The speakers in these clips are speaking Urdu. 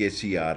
KCR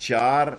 4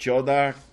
14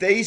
23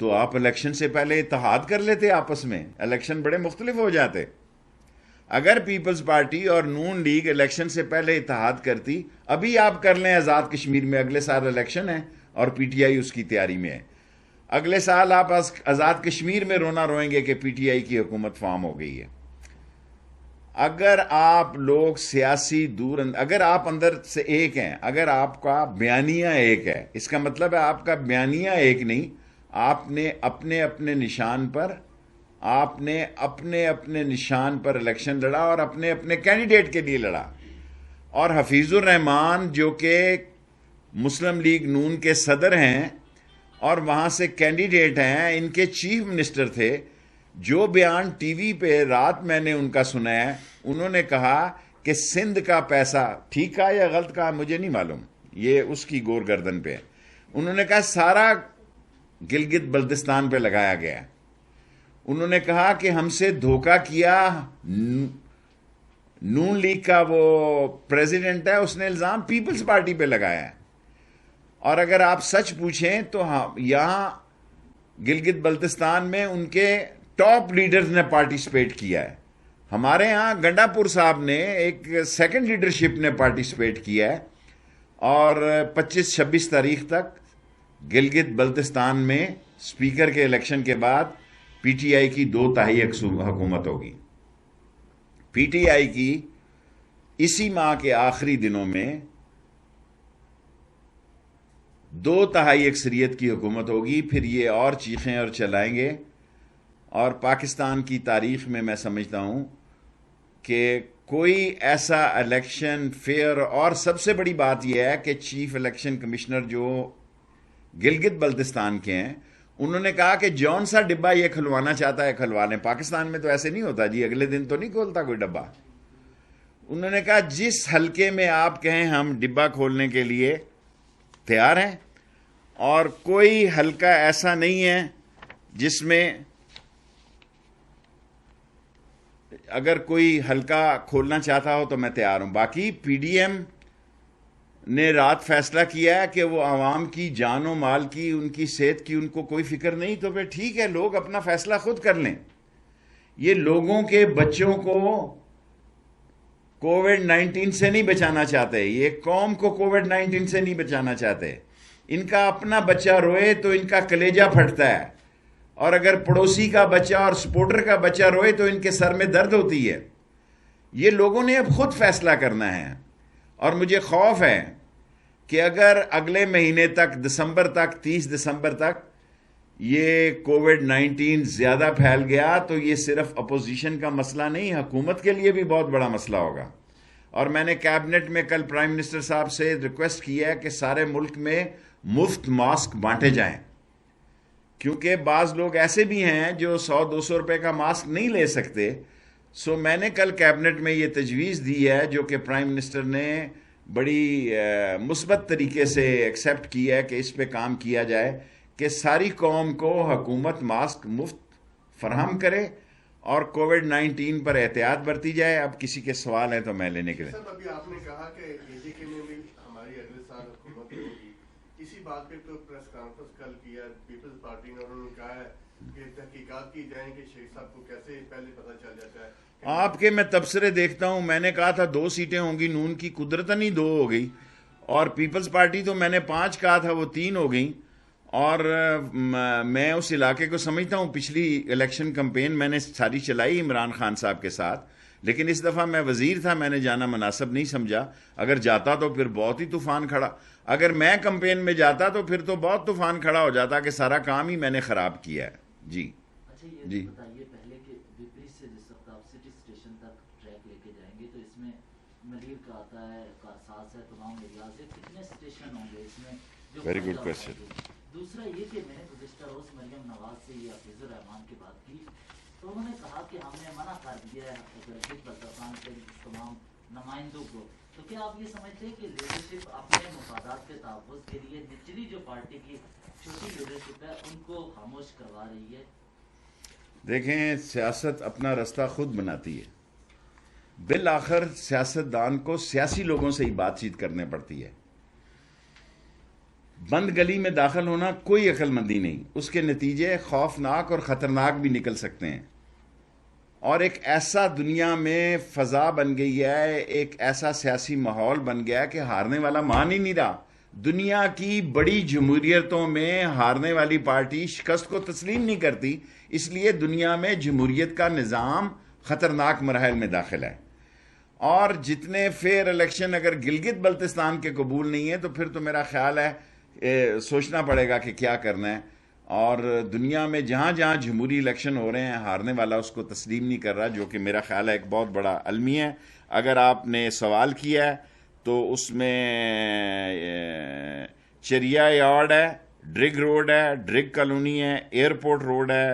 تو آپ الیکشن سے پہلے اتحاد کر لیتے آپس میں، الیکشن بڑے مختلف ہو جاتے. اگر پیپلز پارٹی اور نون لیگ الیکشن سے پہلے اتحاد کرتی، ابھی آپ کر لیں آزاد کشمیر میں، اگلے سال الیکشن ہے اور پی ٹی آئی اس کی تیاری میں ہے. اگلے سال آپ آزاد کشمیر میں رونا روئیں گے کہ پی ٹی آئی کی حکومت فارم ہو گئی ہے. اگر آپ لوگ سیاسی اگر آپ اندر سے ایک ہیں، اگر آپ کا بیانیہ ایک ہے، اس کا مطلب ہے آپ کا بیانیہ ایک نہیں، آپ نے اپنے اپنے نشان پر الیکشن لڑا اور اپنے اپنے کینڈیڈیٹ کے لیے لڑا. اور حفیظ الرحمان جو کہ مسلم لیگ نون کے صدر ہیں اور وہاں سے کینڈیڈیٹ ہیں، ان کے چیف منسٹر تھے، جو بیان ٹی وی پہ رات میں نے ان کا سنا ہے، انہوں نے کہا کہ سندھ کا پیسہ، ٹھیک کہا یا غلط کہا مجھے نہیں معلوم، یہ اس کی گور گردن پہ ہے، انہوں نے کہا سارا گلگت بلتستان پہ لگایا گیا. انہوں نے کہا کہ ہم سے دھوکہ کیا نون لیگ کا وہ پریزیڈنٹ ہے، اس نے الزام پیپلز پارٹی پہ لگایا ہے. اور اگر آپ سچ پوچھیں تو یہاں گلگت بلتستان میں ان کے ٹاپ لیڈرز نے پارٹیسپیٹ کیا ہے. ہمارے ہاں گنڈا پور صاحب نے ایک سیکنڈ لیڈرشپ نے پارٹیسپیٹ کیا ہے، اور 25-26 تاریخ تک گلگت بلتستان میں اسپیکر کے الیکشن کے بعد پی ٹی آئی کی 2/3 حکومت ہوگی. پی ٹی آئی کی اسی ماہ کے آخری دنوں میں 2/3 اکثریت کی حکومت ہوگی. پھر یہ اور چیخیں اور چلائیں گے. اور پاکستان کی تاریخ میں سمجھتا ہوں کہ کوئی ایسا الیکشن فیئر، اور سب سے بڑی بات یہ ہے کہ چیف الیکشن کمشنر جو گلگت بلتستان کے ہیں، انہوں نے کہا کہ جون سا ڈبہ یہ کھلوانا چاہتا ہے کھلوا لیں. پاکستان میں تو ایسے نہیں ہوتا جی، اگلے دن تو نہیں کھولتا کوئی ڈبہ. انہوں نے کہا جس حلقے میں آپ کہیں ہم ڈبہ کھولنے کے لیے تیار ہیں، اور کوئی حلقہ ایسا نہیں ہے جس میں اگر کوئی حلقہ کھولنا چاہتا ہو تو میں تیار ہوں. باقی پی ڈی ایم نے رات فیصلہ کیا ہے کہ وہ عوام کی جان و مال کی، ان کی صحت کی ان کو کوئی فکر نہیں، تو پھر ٹھیک ہے، لوگ اپنا فیصلہ خود کر لیں. یہ لوگوں کے بچوں کو کووڈ-19 سے نہیں بچانا چاہتے، یہ قوم کو کووڈ-19 سے نہیں بچانا چاہتے. ان کا اپنا بچہ روئے تو ان کا کلیجہ پھٹتا ہے، اور اگر پڑوسی کا بچہ اور سپورٹر کا بچہ روئے تو ان کے سر میں درد ہوتی ہے. یہ لوگوں نے اب خود فیصلہ کرنا ہے. اور مجھے خوف ہے کہ اگر اگلے مہینے تک، دسمبر تک، 30 دسمبر تک یہ کووڈ-19 زیادہ پھیل گیا تو یہ صرف اپوزیشن کا مسئلہ نہیں، حکومت کے لیے بھی بہت بڑا مسئلہ ہوگا. اور میں نے کیبنٹ میں کل پرائم منسٹر صاحب سے ریکویسٹ کی ہے کہ سارے ملک میں مفت ماسک بانٹے جائیں، کیونکہ بعض لوگ ایسے بھی ہیں جو 100-200 روپے کا ماسک نہیں لے سکتے. سو میں نے کل کیبنٹ میں یہ تجویز دی ہے، جو کہ پرائم منسٹر نے بڑی مثبت طریقے سے ایکسیپٹ کی ہے، کہ اس پہ کام کیا جائے کہ ساری قوم کو حکومت ماسک مفت فراہم کرے اور کووڈ-19 پر احتیاط برتی جائے. اب کسی کے سوال ہیں تو میں لینے کے لیے. سر ابھی آپ نے کہا کہ اے جے کے میں بھی ہماری اگلے سال حکومت ہوگی، اسی بات پہ تو پریس کانفرنس کل کیا پیپلز پارٹی نے، انہوں نے کہا ہے کہ تحقیقات کی جائیں کہ شیخ صاحب کو کیسے پہلے پتہ چل جاتا ہے. آپ کے میں تبصرے دیکھتا ہوں، میں نے کہا تھا 2 سیٹیں ہوں گی، نون کی قدرتاً ہی 2 ہو گئی، اور پیپلز پارٹی تو میں نے 5 کہا تھا، وہ 3 ہو گئیں. اور میں اس علاقے کو سمجھتا ہوں. پچھلی الیکشن کمپین میں نے ساری چلائی عمران خان صاحب کے ساتھ، لیکن اس دفعہ میں وزیر تھا، میں نے جانا مناسب نہیں سمجھا. اگر جاتا تو پھر بہت ہی طوفان کھڑا، اگر میں کمپین میں جاتا تو پھر تو بہت طوفان کھڑا ہو جاتا کہ سارا کام ہی میں نے خراب کیا ہے. جی جی بتائیے پہلے کہ وپریت سے جس وقت آپ سٹی اسٹیشن تک ٹریک لے کے جائیں گے تو اس میں ملیر کا آتا ہے، کارساز ہے، تمام ایریاز ہے، کتنے اسٹیشن ہوں گے اس میں؟ Very good question. دوسرا یہ کہ میں نے گزشتہ روز مریم نواز سے یہ حفیظ الرحمان کی بات کی تو انہوں نے کہا کہ ہم نے منع کر دیا ہے گلگت بلتستان کے تمام نمائندوں کو. تو کیا آپ یہ سمجھتے ہیں کہ لیڈرشپ اپنے مفادات کے تحفظ کے لیے نچلی جو پارٹی کی چھوٹی لیڈرشپ ہے ان کو خاموش کروا رہی ہے؟ دیکھیں، سیاست اپنا رستہ خود بناتی ہے. بالآخر سیاستدان کو سیاسی لوگوں سے ہی بات چیت کرنے پڑتی ہے. بند گلی میں داخل ہونا کوئی عقل مندی نہیں، اس کے نتیجے خوفناک اور خطرناک بھی نکل سکتے ہیں۔ اور ایک ایسا دنیا میں فضا بن گئی ہے، ایک ایسا سیاسی ماحول بن گیا ہے کہ ہارنے والا مان ہی نہیں رہا۔ دنیا کی بڑی جمہوریتوں میں ہارنے والی پارٹی شکست کو تسلیم نہیں کرتی، اس لیے دنیا میں جمہوریت کا نظام خطرناک مراحل میں داخل ہے۔ اور جتنے فیئر الیکشن اگر گلگت بلتستان کے قبول نہیں ہے تو پھر تو میرا خیال ہے سوچنا پڑے گا کہ کیا کرنا ہے۔ اور دنیا میں جہاں جہاں جمہوری الیکشن ہو رہے ہیں ہارنے والا اس کو تسلیم نہیں کر رہا، جو کہ میرا خیال ہے ایک بہت بڑا المیہ ہے۔ اگر آپ نے سوال کیا ہے تو اس میں چریا یارڈ ہے، ڈرگ روڈ ہے، ڈرگ کالونی ہے، ایئرپورٹ روڈ ہے،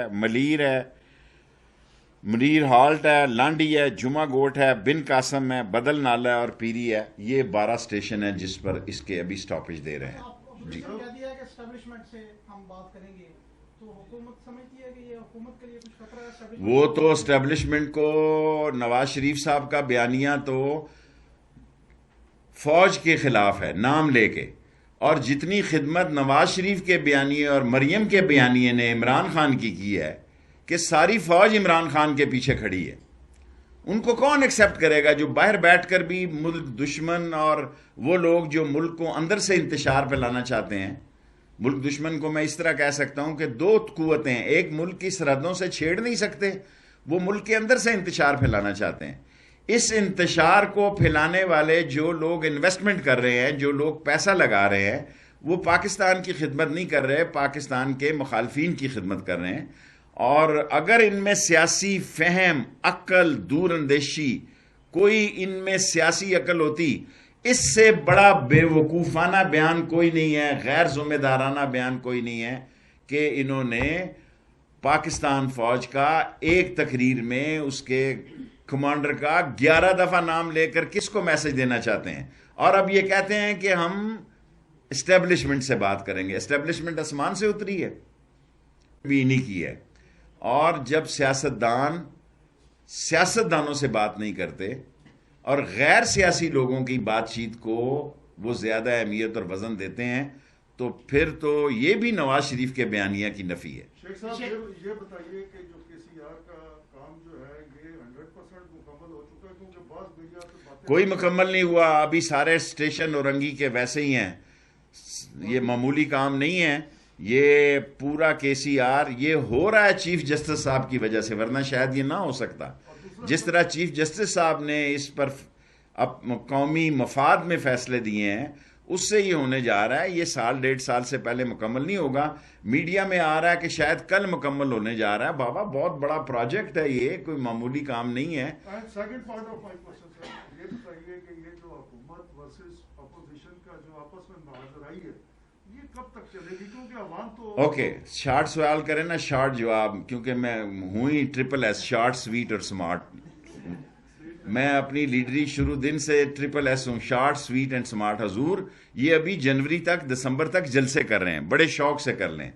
منیر ہالٹ ہے، لانڈی ہے، جمعہ گوٹ ہے، بن قاسم ہے، بدل نالہ ہے اور پیری ہے۔ یہ 12 اسٹیشن ہیں جس پر اس کے ابھی سٹاپیج دے رہے ہیں۔ جی کہہ دیا ہے کہ اسٹیبلشمنٹ سے ہم بات کریں گے، تو حکومت سمجھتی ہے کہ یہ حکومت کے لیے کچھ خطرہ ہے اسٹیبلشمنٹ؟ وہ تو اسٹیبلشمنٹ کو نواز شریف صاحب کا بیانیہ تو فوج کے خلاف ہے نام لے کے، اور جتنی خدمت نواز شریف کے بیانیے اور مریم کے بیانیے نے عمران خان کی ہے کہ ساری فوج عمران خان کے پیچھے کھڑی ہے۔ ان کو کون ایکسیپٹ کرے گا جو باہر بیٹھ کر بھی ملک دشمن اور وہ لوگ جو ملک کو اندر سے انتشار پھیلانا چاہتے ہیں۔ ملک دشمن کو میں اس طرح کہہ سکتا ہوں کہ دو قوتیں ہیں، ایک ملک کی سرحدوں سے چھیڑ نہیں سکتے، وہ ملک کے اندر سے انتشار پھیلانا چاہتے ہیں۔ اس انتشار کو پھیلانے والے جو لوگ انویسٹمنٹ کر رہے ہیں، جو لوگ پیسہ لگا رہے ہیں، وہ پاکستان کی خدمت نہیں کر رہے، پاکستان کے مخالفین کی خدمت کر رہے ہیں۔ اور اگر ان میں سیاسی فہم، عقل، دور اندیشی، کوئی ان میں سیاسی عقل ہوتی، اس سے بڑا بے وقوفانہ بیان کوئی نہیں ہے، غیر ذمہ دارانہ بیان کوئی نہیں ہے کہ انہوں نے پاکستان فوج کا ایک تقریر میں اس کے کمانڈر کا 11 دفعہ نام لے کر کس کو میسج دینا چاہتے ہیں، اور اب یہ کہتے ہیں کہ ہم اسٹیبلشمنٹ سے بات کریں گے۔ اسٹیبلشمنٹ آسمان سے اتری ہے بھی نہیں کی ہے۔ اور جب سیاستدانوں سے بات نہیں کرتے اور غیر سیاسی لوگوں کی بات چیت کو وہ زیادہ اہمیت اور وزن دیتے ہیں تو پھر تو یہ بھی نواز شریف کے بیانیہ کی نفی ہے۔ شیخ صاحب یہ بتائیے کہ جو KCR کا کام جو ہے یہ 100% مکمل ہو چکا ہے؟ کیونکہ بعض میڈیا پہ باتیں کوئی مکمل نہیں ہوا، ابھی سارے اسٹیشن اورنگی کے ویسے ہی ہیں، یہ معمولی کام نہیں ہے۔ یہ پورا KCR یہ ہو رہا ہے چیف جسٹس صاحب کی وجہ سے، ورنہ شاید یہ نہ ہو سکتا۔ جس طرح چیف جسٹس صاحب نے اس پر قومی مفاد میں فیصلے دیے ہیں، اس سے یہ ہونے جا رہا ہے۔ یہ سال 1.5 سال سے پہلے مکمل نہیں ہوگا۔ میڈیا میں آ رہا ہے کہ شاید کل مکمل ہونے جا رہا ہے۔ بابا بہت بڑا پروجیکٹ ہے، یہ کوئی معمولی کام نہیں ہے۔ Second part of my question sir, یہ بتائیے کہ یہ جو حکومت ورسز اپوزیشن کا جو آپس میں مناظرہ ہے یہ کب تک چلے گی؟ کیونکہ عوام تو اوکے، شارٹ سوال کریں نا، شارٹ جواب، کیونکہ میں ہوں ہی SSS، شارٹ، سویٹ اور سمارٹ۔ میں اپنی لیڈری شروع دن سے SSS ہوں، شارٹ، سویٹ اینڈ سمارٹ۔ حضور یہ ابھی جنوری تک، دسمبر تک جلسے کر رہے ہیں، بڑے شوق سے کر لیں،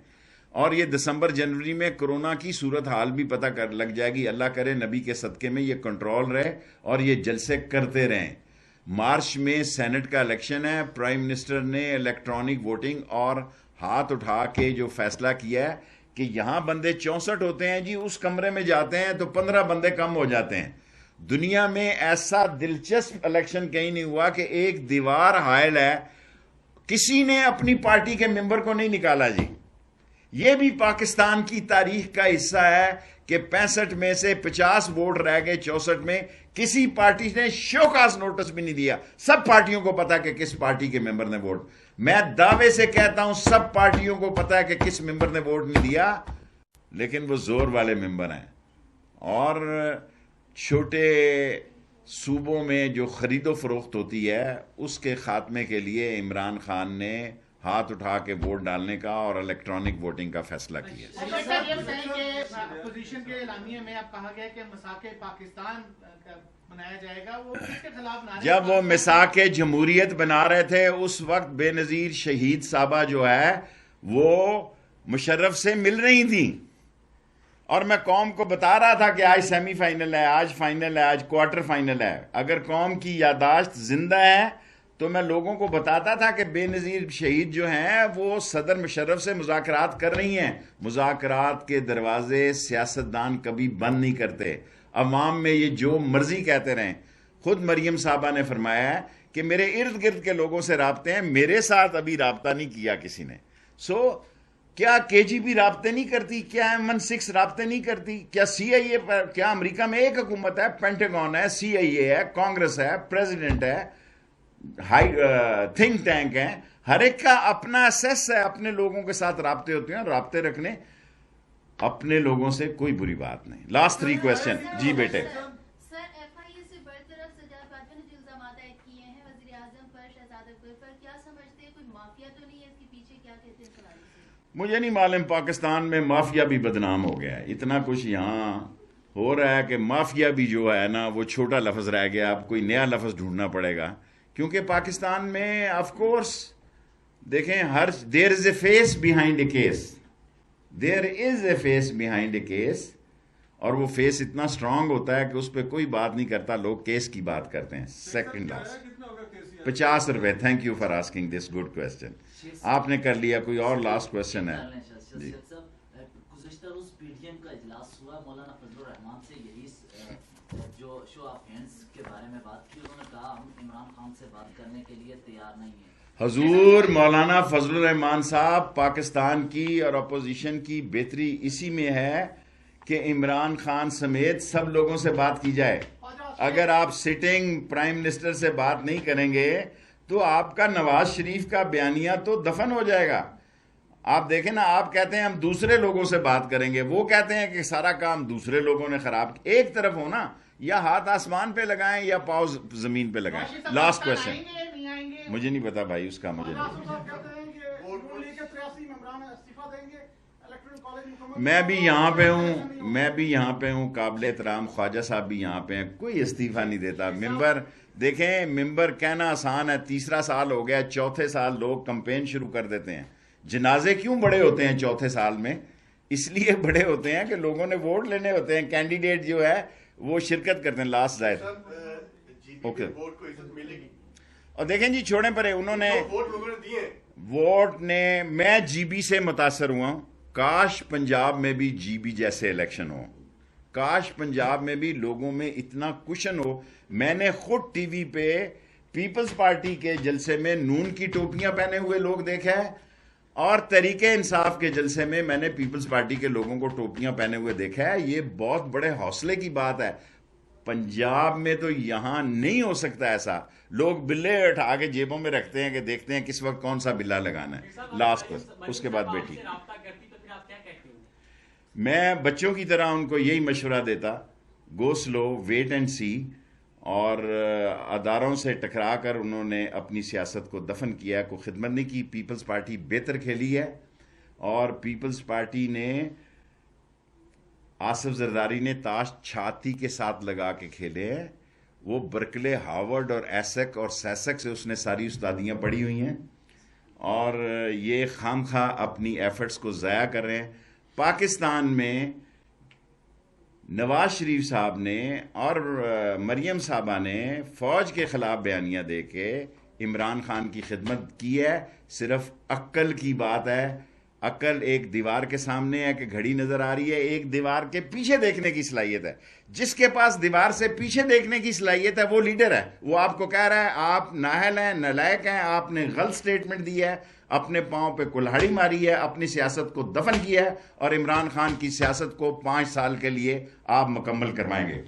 اور یہ دسمبر جنوری میں کرونا کی صورت حال بھی پتہ کر لگ جائے گی۔ اللہ کرے نبی کے صدقے میں یہ کنٹرول رہے اور یہ جلسے کرتے رہیں۔ مارچ میں سینٹ کا الیکشن ہے، پرائم منسٹر نے الیکٹرانک ووٹنگ اور ہاتھ اٹھا کے جو فیصلہ کیا ہے کہ یہاں بندے 64 ہوتے ہیں جی، اس کمرے میں جاتے ہیں تو 15 بندے کم ہو جاتے ہیں۔ دنیا میں ایسا دلچسپ الیکشن کہیں نہیں ہوا کہ ایک دیوار حائل ہے، کسی نے اپنی پارٹی کے ممبر کو نہیں نکالا جی۔ یہ بھی پاکستان کی تاریخ کا حصہ ہے کہ 65 میں سے 50 ووٹ رہ گئے 64 میں، کسی پارٹی نے شوکاز نوٹس بھی نہیں دیا۔ سب پارٹیوں کو پتا کہ کس پارٹی کے ممبر نے ووٹ، میں دعوے سے کہتا ہوں سب پارٹیوں کو پتا ہے کہ کس ممبر نے ووٹ نہیں دیا، لیکن وہ زور والے ممبر ہیں۔ اور چھوٹے صوبوں میں جو خرید و فروخت ہوتی ہے اس کے خاتمے کے لیے عمران خان نے ہاتھ اٹھا کے ووٹ ڈالنے کا اور الیکٹرانک ووٹنگ کا فیصلہ کیا۔ سر یہ بتائیں کہ اپوزیشن کے اعلامیے میں اب کہا گیا کہ مساق پاکستان بنایا جائے گا، وہ کس کے خلاف نعرے؟ جب وہ مساق جمہوریت بنا رہے تھے اس وقت بے نظیر شہید صاحبہ جو ہے وہ مشرف سے مل رہی تھیں، اور میں قوم کو بتا رہا تھا کہ آج سیمی فائنل ہے، آج فائنل ہے، آج کوارٹر فائنل ہے۔ اگر قوم کی یادداشت زندہ ہے تو میں لوگوں کو بتاتا تھا کہ بے نظیر شہید جو ہیں وہ صدر مشرف سے مذاکرات کر رہی ہیں. مذاکرات کے دروازے سیاستدان کبھی بند نہیں کرتے. عوام میں یہ جو مرضی کہتے رہیں. خود مریم صاحبہ نے فرمایا ہے کہ میرے ارد گرد کے لوگوں سے رابطے ہیں, میرے ساتھ ابھی رابطہ نہیں کیا کسی نے. کیا KGB رابطے نہیں کرتی؟ کیا MI6 رابطے نہیں کرتی؟ کیا CIA پر؟ کیا امریکہ میں ایک حکومت ہے, پینٹاگون ہے, CIA ہے, کانگریس ہے, پریزیڈنٹ ہے, تھنک ٹینک ہے, ہر ایک کا اپنا اسیس ہے, اپنے لوگوں کے ساتھ رابطے ہوتے ہیں. رابطے رکھنے اپنے لوگوں سے کوئی بری بات نہیں. Last 3 question. جی بیٹے. سر FIA سے برطرف سجاد باجوہ نے جو الزامات عائد کیے ہیں وزیر اعظم پر, شہزاد اکبر پر, کیا سمجھتے ہیں کوئی مافیا تو نہیں ہے اس کے پیچھے؟ کیا کہتے ہیں سوال سے؟ مجھے نہیں معلوم. پاکستان میں مافیا بھی بدنام ہو گیا ہے. اتنا کچھ یہاں ہو رہا ہے کہ مافیا بھی جو ہے نا وہ چھوٹا لفظ رہ گیا. اب کوئی نیا لفظ ڈھونڈنا پڑے گا, کیونکہ پاکستان میں آف کورس دیکھیں there is a face behind a case. There is a face behind a case, اور وہ فیس اتنا اسٹرانگ ہوتا ہے کہ اس پہ کوئی بات نہیں کرتا, لوگ کیس کی بات کرتے ہیں. سیکنڈ لاسٹ 50 روپے. Thank you for asking this good question. آپ نے کر لیا. کوئی اور لاسٹ کویسچن ہے؟ جی. گزشتہ روز PDM کا اجلاس ہوا, مولانا فضل الرحمان سے یہی جو شو آف ہینڈز کے بارے میں بات کی. انہوں نے کہا ہم عمران خان سے بات کرنے کے لیے تیار نہیں ہیں. حضور مولانا فضل الرحمان صاحب, پاکستان کی اور اپوزیشن کی بہتری اسی میں ہے کہ عمران خان سمیت سب لوگوں سے بات کی جائے. اگر آپ سٹنگ پرائم منسٹر سے بات نہیں کریں گے تو آپ کا نواز شریف کا بیانیہ تو دفن ہو جائے گا. آپ دیکھیں نا, آپ کہتے ہیں ہم دوسرے لوگوں سے بات کریں گے, وہ کہتے ہیں کہ سارا کام دوسرے لوگوں نے خراب. ایک طرف ہو نا, یا ہاتھ آسمان پہ لگائیں یا پاؤں زمین پہ لگائیں. Last question. مجھے نہیں پتا بھائی اس کا, مجھے میں بھی یہاں پہ ہوں, قابل احترام خواجہ صاحب بھی یہاں پہ ہیں, کوئی استعفیٰ نہیں دیتا. ممبر دیکھیں, ممبر کہنا آسان ہے, 3 سال ہو گیا, 4تھے سال لوگ کمپین شروع کر دیتے ہیں. جنازے کیوں بڑے ہوتے ہیں 4تھے سال میں؟ اس لیے بڑے ہوتے ہیں کہ لوگوں نے ووٹ لینے ہوتے ہیں, کینڈیڈیٹ جو ہے وہ شرکت کرتے ہیں. لاسٹ زائد. اوکے. اور دیکھیں جی, چھوڑیں پرے, انہوں نے ووٹ نے, میں GB سے متاثر ہوا ہوں. کاش پنجاب میں بھی GB جیسے الیکشن ہو, کاش پنجاب میں بھی لوگوں میں اتنا کشن ہو. میں نے خود ٹی وی پہ پیپلز پارٹی کے جلسے میں نون کی ٹوپیاں پہنے ہوئے لوگ دیکھا ہے, اور تحریک انصاف کے جلسے میں میں نے پیپلز پارٹی کے لوگوں کو ٹوپیاں پہنے ہوئے دیکھا ہے. یہ بہت بڑے حوصلے کی بات ہے. پنجاب میں تو یہاں نہیں ہو سکتا ایسا. لوگ بلے اٹھا کے جیبوں میں رکھتے ہیں کہ دیکھتے ہیں کس وقت کون سا بلا لگانا ہے. لاسٹ اس کے بعد بیٹی. میں بچوں کی طرح ان کو یہی مشورہ دیتا, گو سلو, ویٹ اینڈ سی. اور اداروں سے ٹکرا کر انہوں نے اپنی سیاست کو دفن کیا, کوئی خدمت نہیں کی. پیپلز پارٹی بہتر کھیلی ہے, اور پیپلز پارٹی نے, آصف زرداری نے تاش چھاتی کے ساتھ لگا کے کھیلے ہیں. وہ برکلے, ہارورڈ اور ایسک اور سیسک سے اس نے ساری استادیاں پڑھی ہوئی ہیں, اور یہ خام خواہ اپنی ایفرٹس کو ضائع کر رہے ہیں. پاکستان میں نواز شریف صاحب نے اور مریم صاحبہ نے فوج کے خلاف بیانیہ دے کے عمران خان کی خدمت کی ہے. صرف عقل کی بات ہے. عقل ایک دیوار کے سامنے ہے کہ گھڑی نظر آ رہی ہے, ایک دیوار کے پیچھے دیکھنے کی صلاحیت ہے. جس کے پاس دیوار سے پیچھے دیکھنے کی صلاحیت ہے وہ لیڈر ہے. وہ آپ کو کہہ رہا ہے آپ نااہل ہیں, نالائق ہیں, آپ نے غلط سٹیٹمنٹ دی ہے, اپنے پاؤں پہ کلہاڑی ماری ہے, اپنی سیاست کو دفن کیا ہے, اور عمران خان کی سیاست کو 5 سال کے لیے آپ مکمل کروائیں گے.